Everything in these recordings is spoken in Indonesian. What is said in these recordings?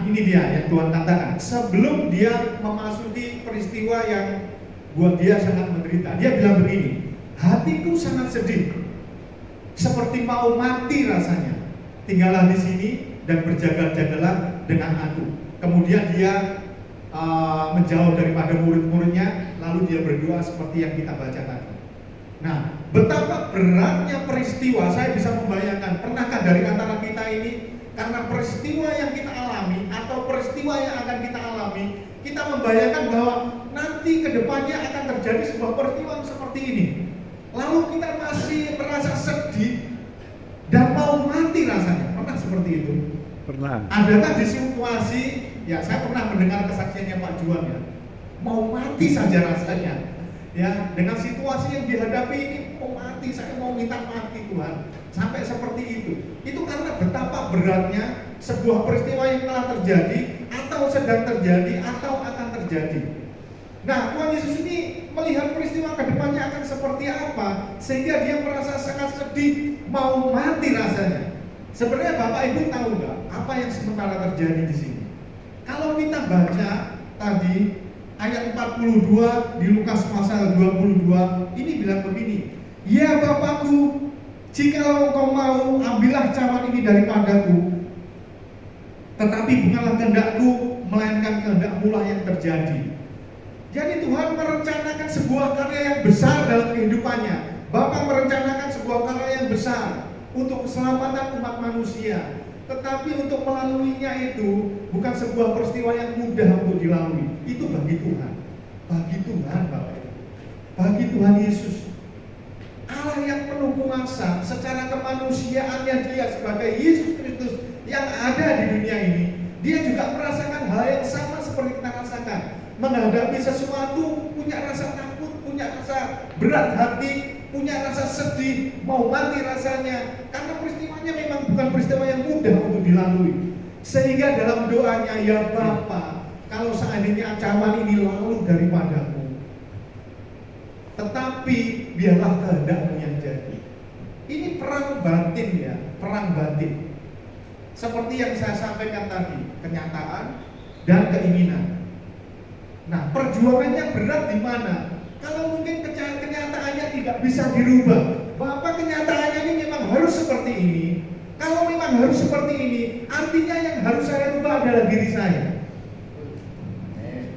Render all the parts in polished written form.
Nah, ini dia yang Tuhan katakan. Sebelum dia memasuki peristiwa yang buat dia sangat menderita, dia bilang begini, hatiku sangat sedih, seperti mau mati rasanya. Tinggallah di sini dan berjaga-jagalah dengan aku. Kemudian dia menjauh daripada murid-muridnya, lalu dia berdoa seperti yang kita baca tadi. Nah, betapa beratnya peristiwa, saya bisa membayangkan. Pernahkah dari antara kita ini, karena peristiwa yang kita alami atau peristiwa yang akan kita alami, kita membayangkan bahwa nanti ke depannya akan terjadi sebuah peristiwa seperti ini. Lalu kita masih merasa sedih dan mau mati rasanya. Pernah seperti itu? Pernah. Adakah di situasi, ya saya pernah mendengar kesaksiannya Pak Juan ya, mau mati saja rasanya, ya dengan situasi yang dihadapi ini, mau mati, saya mau minta mati Tuhan, sampai seperti itu. Itu karena betapa beratnya sebuah peristiwa yang telah terjadi, atau sedang terjadi, atau akan terjadi. Nah, Tuhan Yesus ini melihat peristiwa kedepannya akan seperti apa, sehingga dia merasa sangat sedih, mau mati rasanya. Sebenarnya Bapak Ibu tahu nggak apa yang sementara terjadi di sini? Kalau kita baca tadi ayat 42 di Lukas pasal 22, ini bilang begini, ya Bapakku, jikalau engkau mau, ambillah cawan ini daripadaku, tetapi bukanlah kehendakku, melainkan kehendakmu lah yang terjadi. Jadi Tuhan merencanakan sebuah karya yang besar dalam kehidupannya. Bapa merencanakan sebuah karya yang besar untuk keselamatan umat manusia. Tetapi untuk melaluinya itu bukan sebuah peristiwa yang mudah untuk dilalui. Itu bagi Tuhan. Bagi Tuhan Bapak Ibu. Bagi Tuhan Yesus. Allah yang penuh kuasa, secara kemanusiaannya dia sebagai Yesus Kristus yang ada di dunia ini, dia juga merasakan hal yang sama seperti kita rasakan. Menghadapi sesuatu, punya rasa takut, punya rasa berat hati, punya rasa sedih, mau mati rasanya, karena peristiwanya memang bukan peristiwa yang mudah untuk dilalui. Sehingga dalam doanya, ya Bapa, kalau seandainya ancaman ini lalu daripadamu, tetapi biarlah kehendakmu yang jadi. Ini perang batin ya, perang batin. Seperti yang saya sampaikan tadi, kenyataan dan keinginan. Nah, perjuangannya berat di mana? Kalau mungkin kenyataannya tidak bisa dirubah, Bapak kenyataannya ini memang harus seperti ini. Kalau memang harus seperti ini, artinya yang harus saya rubah adalah diri saya.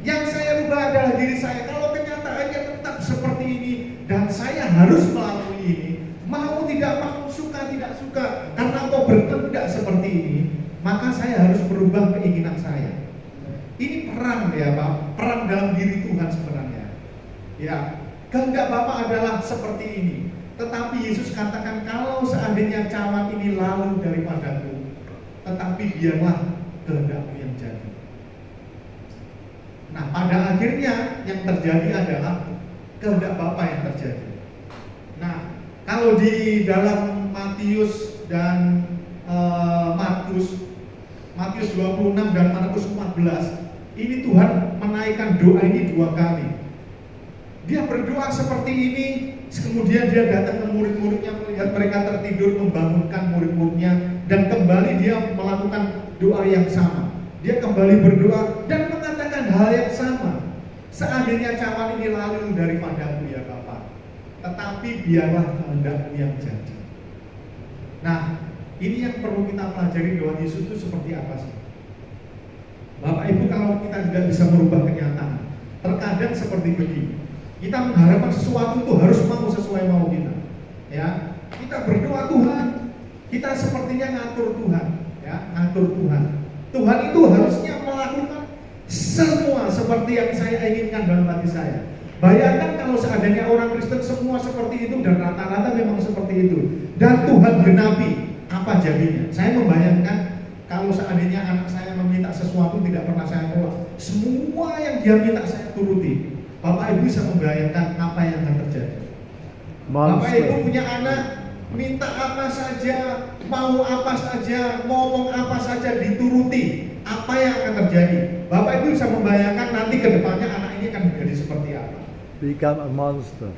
Yang saya rubah adalah diri saya. Kalau kenyataannya tetap seperti ini dan saya harus melalui ini, mau tidak mau, suka tidak suka, karena kau berkehendak seperti ini, maka saya harus merubah keinginan saya. Ini perang ya Pak, perang dalam diri Tuhan sebenarnya. Ya, kehendak Bapa adalah seperti ini. Tetapi Yesus katakan, kalau seandainya cawan ini lalu daripadaku, tetapi biarlah kehendakmu yang jadi. Nah, pada akhirnya yang terjadi adalah kehendak Bapa yang terjadi. Nah, kalau di dalam Matius dan Matius 26 dan Markus 14, ini Tuhan menaikkan doa ini 2 kali. Dia berdoa seperti ini, kemudian dia datang ke murid-muridnya, melihat mereka tertidur, membangunkan murid-muridnya, dan kembali dia melakukan doa yang sama. Dia kembali berdoa dan mengatakan hal yang sama. Seandainya cawan ini lalu daripadaku ya Bapa, tetapi biarlah kehendakmu yang jadi. Nah, ini yang perlu kita pelajari, Tuhan Yesus itu seperti apa sih? Bapak Ibu, kalau kita tidak bisa merubah kenyataan, terkadang seperti begini. Kita mengharapkan sesuatu itu harus mau sesuai mau kita. Ya, kita berdoa Tuhan, kita sepertinya ngatur Tuhan, ya, ngatur Tuhan. Tuhan itu harusnya melakukan semua seperti yang saya inginkan dalam hati saya. Bayangkan kalau seandainya orang Kristen semua seperti itu, dan rata-rata memang seperti itu, dan Tuhan genapi, apa jadinya? Saya membayangkan kalau seandainya anak saya meminta sesuatu tidak pernah saya tolak, semua yang dia minta saya turuti. Bapak Ibu bisa membayangkan apa yang akan terjadi. Bapak Ibu punya anak, minta apa saja, mau apa saja, ngomong apa saja dituruti. Apa yang akan terjadi? Bapak Ibu bisa membayangkan nanti ke depannya anak ini akan menjadi seperti apa? Become a monster.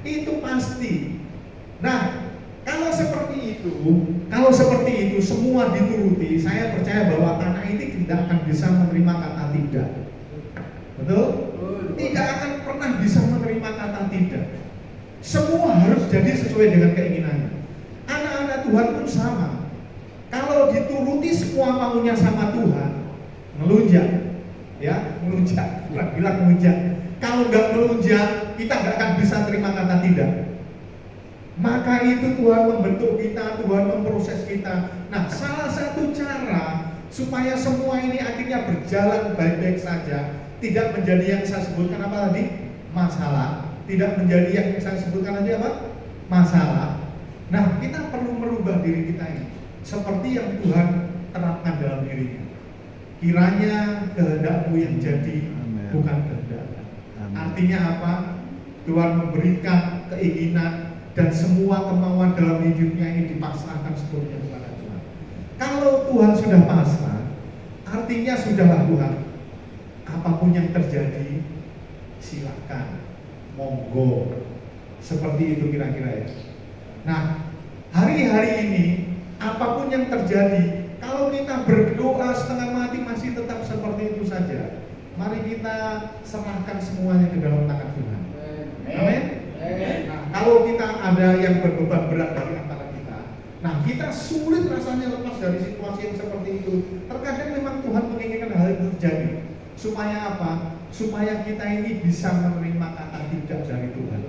Itu pasti. Nah, Kalau seperti itu semua dituruti, saya percaya bahwa anak ini tidak akan bisa menerima kata tidak. Betul? Tidak akan pernah bisa menerima kata tidak. Semua harus jadi sesuai dengan keinginannya. Anak-anak Tuhan pun sama. Kalau dituruti semua maunya sama Tuhan, melunjak, ya, melunjak, bilang melunjak. Kalau nggak melunjak, kita nggak akan bisa terima kata tidak. Maka itu Tuhan membentuk kita, Tuhan memproses kita. Nah, salah satu cara supaya semua ini akhirnya berjalan baik-baik saja, tidak menjadi yang saya sebutkan apa tadi? Masalah. Tidak menjadi yang saya sebutkan tadi apa? Masalah. Nah, kita perlu merubah diri kita ini seperti yang Tuhan terapkan dalam dirinya. Kiranya kehendakmu yang jadi, amen, bukan kehendak. Artinya apa? Tuhan memberikan keinginan dan semua kemauan dalam hidupnya ini dipasrahkan sepenuhnya kepada Tuhan. Kalau Tuhan sudah pasrah, artinya sudahlah Tuhan, apapun yang terjadi, silakan, monggo. Seperti itu kira-kira ya. Nah, hari-hari ini apapun yang terjadi, kalau kita berdoa setengah mati masih tetap seperti itu saja, mari kita serahkan semuanya ke dalam tangan Tuhan. Amin. Nah, kalau kita ada yang berbeban berat dari antara kita, nah kita sulit rasanya lepas dari situasi yang seperti itu. Terkadang memang Tuhan menginginkan hal itu terjadi. Supaya apa? Supaya kita ini bisa menerima kata tidak dari Tuhan.